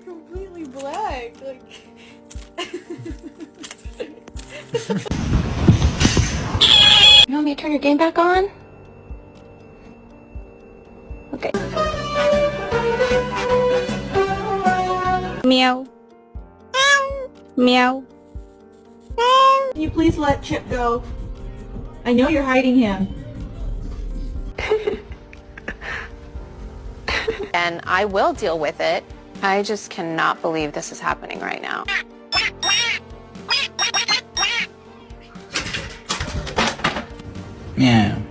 Completely black, like... You want me to turn your game back on? Okay. Meow. Meow. Can you please let Chip go? I know you're hiding him. And I will deal with it. I just cannot believe this is happening right now. Meow.